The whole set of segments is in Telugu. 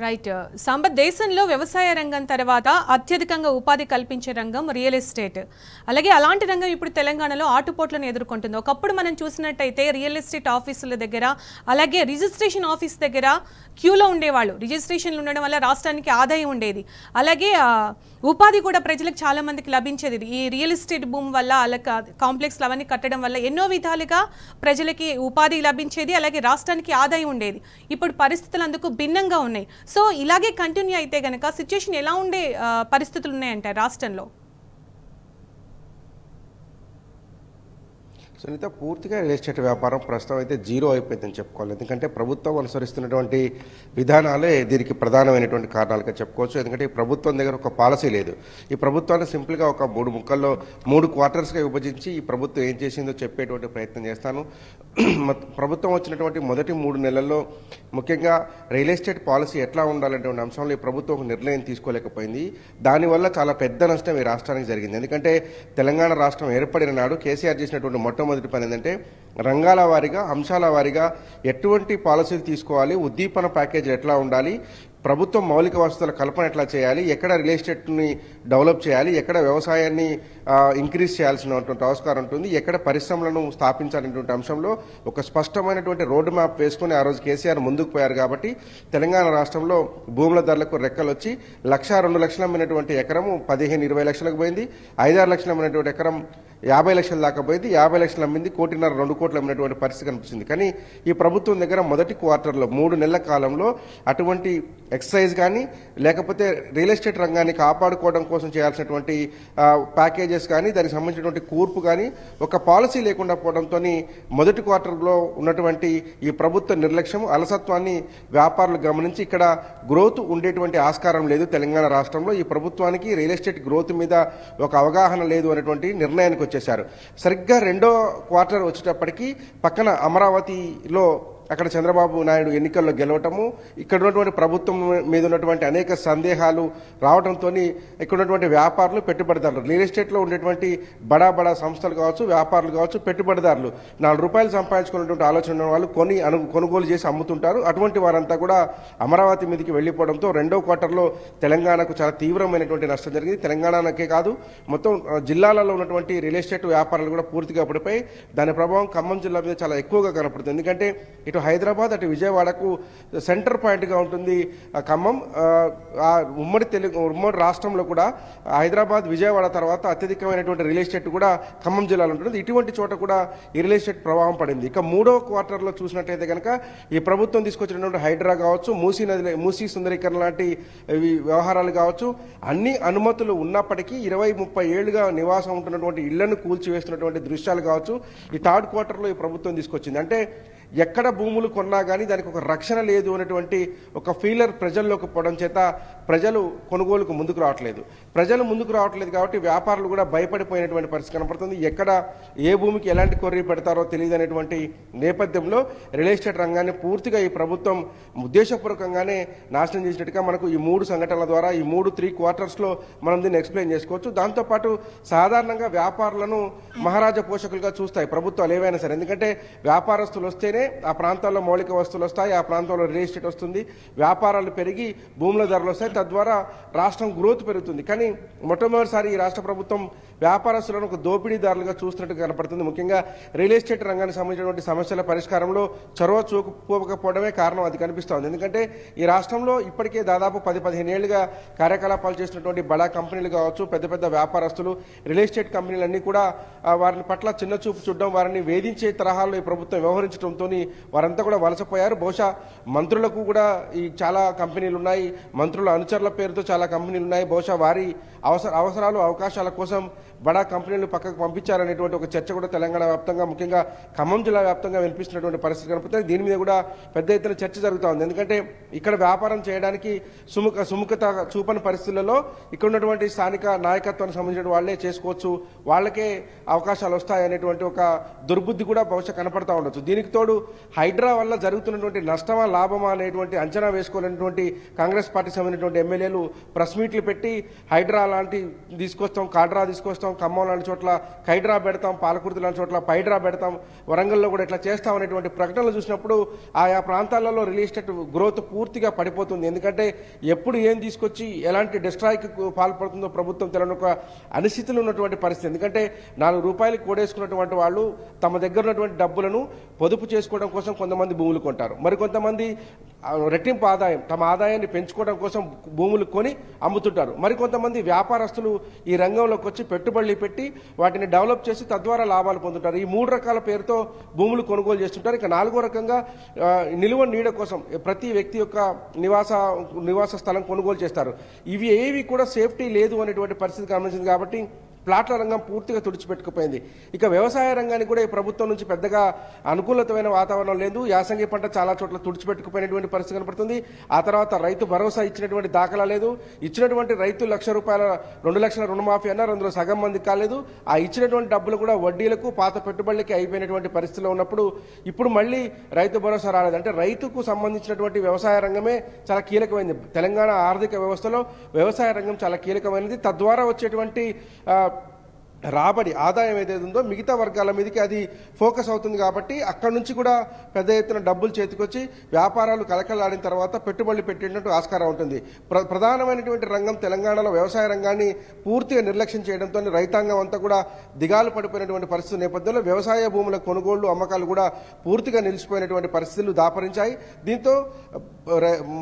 రైట్ సాంబత్ దేశంలో వ్యవసాయ రంగం తర్వాత అత్యధికంగా ఉపాధి కల్పించే రంగం రియల్ ఎస్టేట్. అలాగే అలాంటి రంగం ఇప్పుడు తెలంగాణలో ఆటుపోట్లను ఎదుర్కొంటుంది. ఒకప్పుడు మనం చూసినట్టయితే రియల్ ఎస్టేట్ ఆఫీసుల దగ్గర అలాగే రిజిస్ట్రేషన్ ఆఫీస్ దగ్గర క్యూలో ఉండేవాళ్ళు. రిజిస్ట్రేషన్లు ఉండడం వల్ల రాష్ట్రానికి ఆదాయం ఉండేది. అలాగే ఉపాధి కూడా ప్రజలకు చాలా మందికి లభించేది. ఈ రియల్ ఎస్టేట్ భూమి వల్ల అలాగే కాంప్లెక్స్లు అవన్నీ కట్టడం వల్ల ఎన్నో విధాలుగా ప్రజలకి ఉపాధి లభించేది, అలాగే రాష్ట్రానికి ఆదాయం ఉండేది. ఇప్పుడు పరిస్థితులు అందుకు భిన్నంగా ఉన్నాయి. సో ఇలాగే కంటిన్యూ అయితే గనక సిచ్యుయేషన్ ఎలా ఉండే పరిస్థితులు ఉన్నాయంట రాష్ట్రంలో? సునీత, పూర్తిగా రియల్ ఎస్టేట్ వ్యాపారం ప్రస్తుతం అయితే జీరో అయిపోయిందని చెప్పుకోవాలి. ఎందుకంటే ప్రభుత్వం అనుసరిస్తున్నటువంటి విధానాలే దీనికి ప్రధానమైనటువంటి కారణాలుగా చెప్పుకోవచ్చు. ఎందుకంటే ఈ ప్రభుత్వం దగ్గర ఒక పాలసీ లేదు. ఈ ప్రభుత్వాన్ని సింపుల్గా ఒక 3 ముక్కల్లో 3 క్వార్టర్స్గా విభజించి ఈ ప్రభుత్వం ఏం చేసిందో చెప్పేటువంటి ప్రయత్నం చేస్తాను. ప్రభుత్వం వచ్చినటువంటి మొదటి 3 నెలల్లో ముఖ్యంగా రియల్ ఎస్టేట్ పాలసీ ఎట్లా ఉండాలనేటువంటి అంశంలో ఈ ప్రభుత్వం ఒక నిర్ణయం తీసుకోలేకపోయింది. దానివల్ల చాలా పెద్ద నష్టం ఈ రాష్ట్రానికి జరిగింది. ఎందుకంటే తెలంగాణ రాష్ట్రం ఏర్పడిన నాడు కేసీఆర్ చేసినటువంటి మొట్టమొదటి పని ఏంటంటే రంగాల వారీగా, అంశాల వారీగా ఎటువంటి పాలసీలు తీసుకోవాలి, ఉద్దీపన ప్యాకేజీలు ఎట్లా ఉండాలి, ప్రభుత్వం మౌలిక వసతుల కల్పన ఎట్లా చేయాలి, ఎక్కడ రియల్ ఎస్టేట్ని డెవలప్ చేయాలి, ఎక్కడ వ్యవసాయాన్ని ఇంక్రీజ్ చేయాల్సినటువంటి ఆస్కారం ఉంటుంది, ఎక్కడ పరిశ్రమలను స్థాపించాలనేటువంటి అంశంలో ఒక స్పష్టమైనటువంటి రోడ్ మ్యాప్ వేసుకుని ఆ రోజు కేసీఆర్ ముందుకు పోయారు. కాబట్టి తెలంగాణ రాష్ట్రంలో భూముల ధరలకు రెక్కలు వచ్చి 1,02 లక్షలు అమ్మినటువంటి ఎకరము 15-20 లక్షలకు పోయింది. 5-6 లక్షలు అమ్మినటువంటి ఎకరం 50 లక్షల దాకా పోయింది. 50 లక్షలు అమ్మింది 1.5-2 కోట్లు అమ్మినటువంటి పరిస్థితి కనిపిస్తుంది. కానీ ఈ ప్రభుత్వం దగ్గర మొదటి క్వార్టర్లో 3 నెలల కాలంలో అటువంటి ఎక్సర్సైజ్ కానీ లేకపోతే రియల్ ఎస్టేట్ రంగాన్ని కాపాడుకోవడం కోసం చేయాల్సినటువంటి ప్యాకేజెస్ కానీ దానికి సంబంధించినటువంటి కూర్పు కానీ ఒక పాలసీ లేకుండా పోవడంతో మొదటి క్వార్టర్లో ఉన్నటువంటి ఈ ప్రభుత్వ నిర్లక్ష్యం, అలసత్వాన్ని వ్యాపారులు గమనించి ఇక్కడ గ్రోత్ ఉండేటువంటి ఆస్కారం లేదు తెలంగాణ రాష్ట్రంలో. ఈ ప్రభుత్వానికి రియల్ ఎస్టేట్ గ్రోత్ మీద ఒక అవగాహన లేదు అనేటువంటి నిర్ణయానికి వచ్చేశారు. సరిగ్గా 2వ క్వార్టర్ వచ్చేటప్పటికీ పక్కన అమరావతిలో అక్కడ చంద్రబాబు నాయుడు ఎన్నికల్లో గెలవటము, ఇక్కడ ఉన్నటువంటి ప్రభుత్వం మీద ఉన్నటువంటి అనేక సందేహాలు రావడంతో ఇక్కడ ఉన్నటువంటి వ్యాపారులు, పెట్టుబడిదారులు, రియల్ ఎస్టేట్లో ఉండేటువంటి బడా బడా సంస్థలు కావచ్చు, వ్యాపారులు కావచ్చు, పెట్టుబడిదారులు ₹4 సంపాదించుకున్నటువంటి ఆలోచన ఉన్న వాళ్ళు కొనుగోలు చేసి అమ్ముతుంటారు. అటువంటి వారంతా కూడా అమరావతి మీదకి వెళ్లిపోవడంతో 2వ క్వార్టర్లో తెలంగాణకు చాలా తీవ్రమైనటువంటి నష్టం జరిగింది. తెలంగాణకే కాదు మొత్తం జిల్లాలలో ఉన్నటువంటి రియల్ ఎస్టేట్ వ్యాపారాలు కూడా పూర్తిగా పడిపోయి దాని ప్రభావం ఖమ్మం జిల్లా మీద చాలా ఎక్కువగా కనపడుతుంది. ఎందుకంటే ఇటు హైదరాబాద్ అటు విజయవాడకు సెంటర్ పాయింట్గా ఉంటుంది ఖమ్మం. ఉమ్మడి రాష్ట్రంలో కూడా హైదరాబాద్, విజయవాడ తర్వాత అత్యధికమైనటువంటి రియల్ ఎస్టేట్ కూడా ఖమ్మం జిల్లాలో ఉంటుంది. ఇటువంటి చోట కూడా ఈ రియల్ ఎస్టేట్ ప్రభావం పడింది. ఇక 3వ క్వార్టర్లో చూసినట్టయితే కనుక ఈ ప్రభుత్వం తీసుకొచ్చినటువంటి హైడ్రా కావచ్చు, మూసీ సుందరీకరణ లాంటి వ్యవహారాలు కావచ్చు, అన్ని అనుమతులు ఉన్నప్పటికీ 20-30 ఏళ్లుగా నివాసం ఉంటున్నటువంటి ఇళ్లను కూల్చివేస్తున్నటువంటి దృశ్యాలు కావచ్చు ఈ 3rd క్వార్టర్లో ఈ ప్రభుత్వం తీసుకొచ్చింది. అంటే ఎక్కడ భూములు కొన్నా కానీ దానికి ఒక రక్షణ లేదు అనేటువంటి ఒక ఫీలర్ ప్రజల్లోకి పోవడం చేత ప్రజలు కొనుగోలుకు ముందుకు రావట్లేదు. ప్రజలు ముందుకు రావట్లేదు కాబట్టి వ్యాపారులు కూడా భయపడిపోయినటువంటి పరిస్థితి కనపడుతుంది. ఎక్కడ ఏ భూమికి ఎలాంటి కొర్రీ పెడతారో తెలియదు అనేటువంటి నేపథ్యంలో రియల్ ఎస్టేట్ రంగాన్ని పూర్తిగా ఈ ప్రభుత్వం ఉద్దేశపూర్వకంగానే నాశనం చేసినట్టుగా మనకు ఈ 3 సంఘటనల ద్వారా ఈ 3 క్వార్టర్స్లో మనం దీన్ని ఎక్స్ప్లెయిన్ చేసుకోవచ్చు. దాంతోపాటు సాధారణంగా వ్యాపారులను మహారాజా పోషకులుగా చూస్తాయి ప్రభుత్వాలు ఏవైనా సరే. ఎందుకంటే వ్యాపారస్తులు వస్తేనే ఆ ప్రాంతాల్లో మౌలిక వస్తువులు వస్తాయి, ఆ ప్రాంతంలో రియల్ ఎస్టేట్ వస్తుంది, వ్యాపారాలు పెరిగి భూముల ధరలు వస్తాయి, తద్వారా రాష్ట్రం గ్రోత్ పెరుగుతుంది. కానీ మొట్టమొదటిసారి ఈ రాష్ట్ర ప్రభుత్వం వ్యాపారస్తులను ఒక దోపిడీదారులుగా చూస్తున్నట్టు కనపడుతుంది. ముఖ్యంగా రియల్ ఎస్టేట్ రంగానికి సంబంధించినటువంటి సమస్యల పరిష్కారంలో చొరవ చూపకపోవడమే కారణం అది కనిపిస్తోంది. ఎందుకంటే ఈ రాష్ట్రంలో ఇప్పటికే దాదాపు 10-15 ఏళ్లుగా కార్యకలాపాలు చేస్తున్నటువంటి బడా కంపెనీలు కావచ్చు, పెద్ద పెద్ద వ్యాపారస్తులు, రియల్ ఎస్టేట్ కంపెనీలన్నీ కూడా వారిని పట్ల చిన్న చూపు చూడడం, వారిని వేధించే తరహాలో ఈ ప్రభుత్వం వ్యవహరించడంతో వారంతా కూడా వలసపోయారు. బహుశా మంత్రులకు కూడా ఈ చాలా కంపెనీలు ఉన్నాయి, మంత్రుల అనుచరుల పేరుతో చాలా కంపెనీలు ఉన్నాయి. బహుశా వారి అవసరాలు, అవకాశాల కోసం బడా కంపెనీలు పక్కకు పంపించారనేటువంటి ఒక చర్చ కూడా తెలంగాణ వ్యాప్తంగా, ముఖ్యంగా ఖమ్మం జిల్లా వ్యాప్తంగా వినిపిస్తున్నటువంటి పరిస్థితి కనపడుతుంది. దీని మీద కూడా పెద్ద ఎత్తున చర్చ జరుగుతూ ఉంది. ఎందుకంటే ఇక్కడ వ్యాపారం చేయడానికి సుముఖత చూపని పరిస్థితులలో ఇక్కడ ఉన్నటువంటి స్థానిక నాయకత్వానికి సంబంధించిన వాళ్లే చేసుకోవచ్చు, వాళ్ళకే అవకాశాలు వస్తాయనేటువంటి ఒక దుర్బుద్ధి కూడా బహుశా కనపడతా ఉండొచ్చు. దీనికి తోడు హైడ్రా వల్ల జరుగుతున్నటువంటి నష్టమా లాభమా అనేటువంటి అంచనా వేసుకోలేనటువంటి కాంగ్రెస్ పార్టీకి సంబంధించినటువంటి సంబంధించినటువంటి ఎమ్మెల్యేలు ప్రెస్ మీట్లు పెట్టి హైడ్రా లాంటి తీసుకొస్తాం, కాడ్రా తీసుకొస్తాం, ఖమ్మం లాంటి చోట్ల కైడ్రా పెడతాం, పాలకుర్తి లాంటి చోట్ల పైడ్రా పెడతాం, వరంగల్లో కూడా ఇట్లా చేస్తాం అనేటువంటి ప్రకటనలు చూసినప్పుడు ఆయా ప్రాంతాలలో రియల్ ఎస్టేట్ గ్రోత్ పూర్తిగా పడిపోతుంది. ఎందుకంటే ఎప్పుడు ఏం తీసుకొచ్చి ఎలాంటి డిస్ట్రాయ్కి పాల్పడుతుందో ప్రభుత్వం తెలియని ఒక అనిశ్చితిలో ఉన్నటువంటి పరిస్థితి. ఎందుకంటే ₹4 కూడేసుకున్నటువంటి వాళ్ళు తమ దగ్గర ఉన్నటువంటి డబ్బులను పొదుపు చేసుకోవడం కోసం కొంతమంది భూములు కొంటారు, మరికొంతమంది రెట్టింపు ఆదాయం తమ ఆదాయాన్ని పెంచుకోవడం కోసం భూములు కొని అమ్ముతుంటారు, మరికొంతమంది వ్యాపారస్తులు ఈ రంగంలోకి వచ్చి పెట్టుబడులు పెట్టి వాటిని డెవలప్ చేసి తద్వారా లాభాలు పొందుతారు. ఈ 3 రకాల పేరుతో భూములు కొనుగోలు చేస్తుంటారు. ఇక 4వ రకంగా నిలువ నీడ కోసం ప్రతి వ్యక్తి యొక్క నివాస స్థలం కొనుగోలు చేస్తారు. ఇవి ఏవి కూడా సేఫ్టీ లేదు అనేటువంటి పరిస్థితి గమనించింది కాబట్టి ప్లాట్ల రంగం పూర్తిగా తుడిచిపెట్టుకుపోయింది. ఇక వ్యవసాయ రంగానికి కూడా ఈ ప్రభుత్వం నుంచి పెద్దగా అనుకూలతమైన వాతావరణం లేదు. యాసంగి పంట చాలా చోట్ల తుడిచిపెట్టుకుపోయినటువంటి పరిస్థితి కనపడుతుంది. ఆ తర్వాత రైతు భరోసా ఇచ్చినటువంటి దాఖలా లేదు. ఇచ్చినటువంటి రైతు ₹1,00,000 2 లక్షల రుణమాఫీ అన్నారు, అందులో సగం మంది కాలేదు. ఆ ఇచ్చినటువంటి డబ్బులు కూడా వడ్డీలకు పాత పెట్టుబడులకి అయిపోయినటువంటి పరిస్థితిలో ఉన్నప్పుడు ఇప్పుడు మళ్ళీ రైతు భరోసా రాలేదు. అంటే రైతుకు సంబంధించినటువంటి వ్యవసాయ రంగమే చాలా కీలకమైనది. తెలంగాణ ఆర్థిక వ్యవస్థలో వ్యవసాయ రంగం చాలా కీలకమైనది. తద్వారా వచ్చేటువంటి రాబడి ఆదాయం ఏదైతే ఉందో మిగతా వర్గాల మీదకి అది ఫోకస్ అవుతుంది. కాబట్టి అక్కడ నుంచి కూడా పెద్ద ఎత్తున డబ్బులు చేతికొచ్చి వ్యాపారాలు కలకలాడిన తర్వాత పెట్టుబడులు పెట్టేటట్టు ఆస్కారం ఉంటుంది. ప్రధానమైనటువంటి రంగం తెలంగాణలో వ్యవసాయ రంగాన్ని పూర్తిగా నిర్లక్ష్యం చేయడంతో రైతాంగం అంతా కూడా దిగాలు పడిపోయినటువంటి పరిస్థితి నేపథ్యంలో వ్యవసాయ భూముల కొనుగోళ్లు అమ్మకాలు కూడా పూర్తిగా నిలిచిపోయినటువంటి పరిస్థితులు దాపరించాయి. దీంతో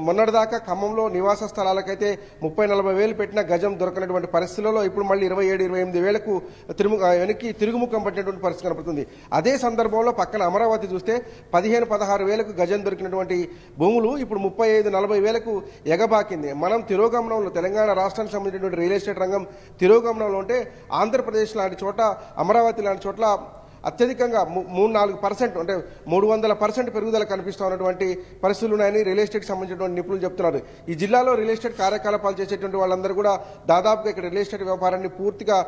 మొన్నటిదాకా ఖమ్మంలో నివాస స్థలాలకైతే 30-40 వేలు పెట్టిన గజం దొరకనటువంటి పరిస్థితులలో ఇప్పుడు మళ్ళీ 27-28 వేలకు వెనక్కి తిరుగుముఖం పట్టినటువంటి పరిస్థితి కనపడుతుంది. అదే సందర్భంలో పక్కన అమరావతి చూస్తే 15-16 వేలకు గజం దొరికినటువంటి భూములు ఇప్పుడు 35-40 వేలకు ఎగబాకింది. మనం తిరోగమనంలో తెలంగాణ రాష్ట్రానికి సంబంధించినటువంటి రియల్ ఎస్టేట్ రంగం తిరోగమనంలో ఉంటే ఆంధ్రప్రదేశ్ లాంటి చోట, అమరావతి లాంటి చోట్ల అత్యధికంగా 3-4% అంటే 300% పెరుగుదల కనిపిస్తూ ఉన్నటువంటి పరిస్థితులు ఉన్నాయని రియల్ ఎస్టేట్కి సంబంధించినటువంటి నిపుణులు చెప్తున్నారు. ఈ జిల్లాలో రియల్ ఎస్టేట్ కార్యకలాపాలు చేసేటువంటి వాళ్ళందరూ కూడా దాదాపుగా ఇక్కడ రియల్ ఎస్టేట్ వ్యాపారాన్ని పూర్తిగా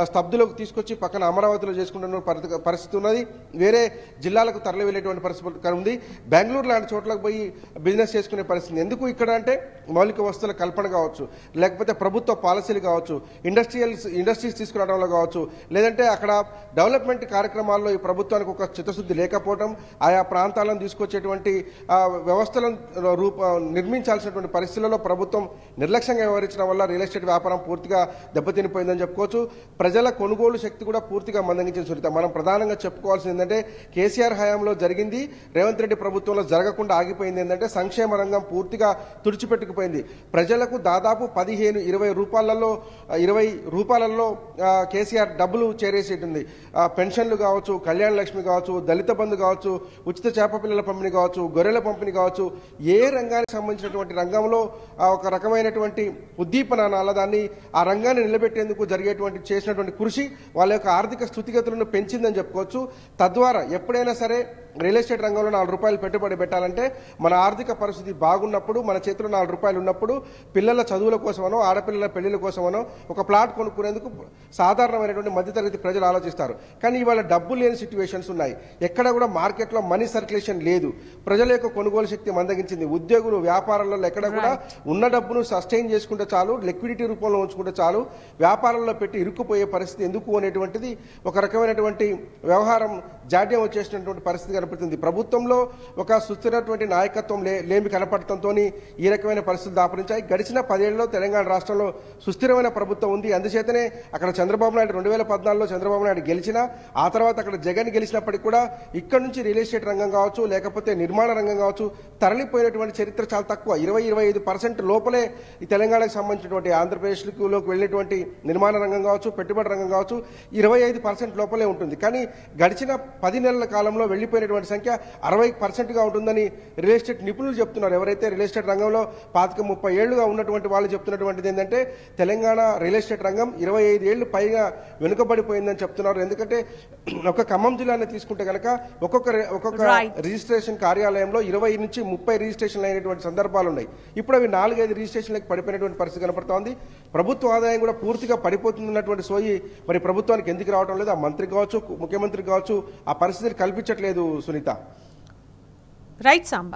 స్తబ్దులోకి తీసుకొచ్చి పక్కన అమరావతిలో చేసుకుంటున్న పరిస్థితి ఉన్నది. వేరే జిల్లాలకు తరలి వెళ్ళేటువంటి పరిస్థితి ఉంది. బెంగళూరు లాంటి చోట్లకు పోయి బిజినెస్ చేసుకునే పరిస్థితి. ఎందుకు ఇక్కడ అంటే మౌలిక వస్తువుల కల్పన కావచ్చు, లేకపోతే ప్రభుత్వ పాలసీలు కావచ్చు, ఇండస్ట్రీస్ తీసుకురావడంలో కావచ్చు, లేదంటే అక్కడ డెవలప్మెంట్ కార్యక్రమాలు ఈ ప్రభుత్వానికి ఒక చిత్తశుద్ధి లేకపోవడం, ఆయా ప్రాంతాలను తీసుకొచ్చేటువంటి వ్యవస్థలను నిర్మించాల్సినటువంటి పరిస్థితులలో ప్రభుత్వం నిర్లక్ష్యంగా వ్యవహరించడం వల్ల రియల్ ఎస్టేట్ వ్యాపారం పూర్తిగా దెబ్బతినిపోయిందని చెప్పుకోవచ్చు. ప్రజల కొనుగోలు శక్తి కూడా పూర్తిగా మందగించిన సునీత. మనం ప్రధానంగా చెప్పుకోవాల్సింది ఏంటంటే కేసీఆర్ హయాంలో జరిగింది రేవంత్ రెడ్డి ప్రభుత్వంలో జరగకుండా ఆగిపోయింది ఏంటంటే సంక్షేమ రంగం పూర్తిగా తుడిచిపెట్టుకుపోయింది. ప్రజలకు దాదాపు 15-20 రూపాయలలో కేసీఆర్ డబ్బులు చేరేసేటుంది. పెన్షన్లు కావచ్చు, కళ్యాణ లక్ష్మి కావచ్చు, దళిత బంధు కావచ్చు, ఉచిత చేప పిల్లల పంపిణీ కావచ్చు, గొర్రెల పంపిణీ కావచ్చు, ఏ రంగానికి సంబంధించినటువంటి రంగంలో ఒక రకమైనటువంటి ఉద్దీపన దాన్ని ఆ రంగాన్ని నిలబెట్టేందుకు చేసినటువంటి కృషి వాళ్ళ యొక్క ఆర్థిక స్థితిగతులను పెంచిందని చెప్పుకోవచ్చు. తద్వారా ఎప్పుడైనా సరే రియల్ ఎస్టేట్ రంగంలో ₹4 పెట్టుబడి పెట్టాలంటే మన ఆర్థిక పరిస్థితి బాగున్నప్పుడు, మన చేతిలో ₹4 ఉన్నప్పుడు పిల్లల చదువుల కోసమనో, ఆడపిల్లల పెళ్లిల కోసమనో ఒక ప్లాట్ కొనుక్కునేందుకు సాధారణమైనటువంటి మధ్యతరగతి ప్రజలు ఆలోచిస్తారు. కానీ ఇవాళ డబ్బు లేని సిచ్యువేషన్స్ ఉన్నాయి. ఎక్కడ కూడా మార్కెట్లో మనీ సర్క్యులేషన్ లేదు. ప్రజల యొక్క కొనుగోలు శక్తి మందగించింది. ఉద్యోగులు, వ్యాపారాలలో ఎక్కడ కూడా ఉన్న డబ్బును సస్టైన్ చేసుకుంటే చాలు, లిక్విడిటీ రూపంలో ఉంచుకుంటే చాలు, వ్యాపారంలో పెట్టి ఇరుక్కుపోయే పరిస్థితి ఎందుకు అనేటువంటిది ఒక రకమైనటువంటి వ్యవహారం జాడ్యం వచ్చేసినటువంటి పరిస్థితి కనపడుతుంది. ప్రభుత్వంలో ఒక సుస్థిరటువంటి నాయకత్వం లేమి కనపడటంతో ఈ రకమైన పరిస్థితులు దాపరించాయి. గడిచిన 10 ఏళ్లలో తెలంగాణ రాష్ట్రంలో సుస్థిరమైన ప్రభుత్వం ఉంది. అందుచేతనే అక్కడ చంద్రబాబు నాయుడు 2014లో చంద్రబాబు నాయుడు గెలిచినా, ఆ తర్వాత అక్కడ జగన్ గెలిచినప్పటికీ కూడా ఇక్కడ నుంచి రియల్ ఎస్టేట్ రంగం కావచ్చు, లేకపోతే నిర్మాణ రంగం కావచ్చు, తరలిపోయినటువంటి చరిత్ర చాలా తక్కువ. 20-25% లోపలే ఈ తెలంగాణకు సంబంధించినటువంటి ఆంధ్రప్రదేశ్లోకి వెళ్ళినటువంటి నిర్మాణ రంగం కావచ్చు, పెట్టుబడి రంగం కావచ్చు 25% లోపలే ఉంటుంది. కానీ గడిచిన 10 నెలల కాలంలో వెళ్ళిపోయినటువంటి సంఖ్య 60%గా ఉంటుందని రియల్ ఎస్టేట్ నిపుణులు చెప్తున్నారు. ఎవరైతే రియల్ ఎస్టేట్ రంగంలో 25-30 ఏళ్లుగా ఉన్నటువంటి వాళ్ళు చెప్తున్నటువంటిది ఏంటంటే తెలంగాణ రియల్ ఎస్టేట్ రంగం 25 ఏళ్లు పైగా వెనుకబడిపోయిందని చెప్తున్నారు. ఎందుకంటే ఒక ఖమ్మం జిల్లాని తీసుకుంటే కనుక ఒక్కొక్క రిజిస్ట్రేషన్ కార్యాలయంలో 20-30 రిజిస్ట్రేషన్లు అయినటువంటి సందర్భాలు ఉన్నాయి. ఇప్పుడు అవి 4-5 రిజిస్ట్రేషన్లకు పడిపోయినటువంటి పరిస్థితి కనపడుతోంది. ప్రభుత్వ ఆదాయం కూడా పూర్తిగా పడిపోతున్నటువంటి సోయి మరి ప్రభుత్వానికి ఎందుకు రావడం లేదు? ఆ మంత్రి కావచ్చు, ముఖ్యమంత్రి కావచ్చు ఆ పరిస్థితిని కల్పించట్లేదు సునీత. రైట్ సాంబా.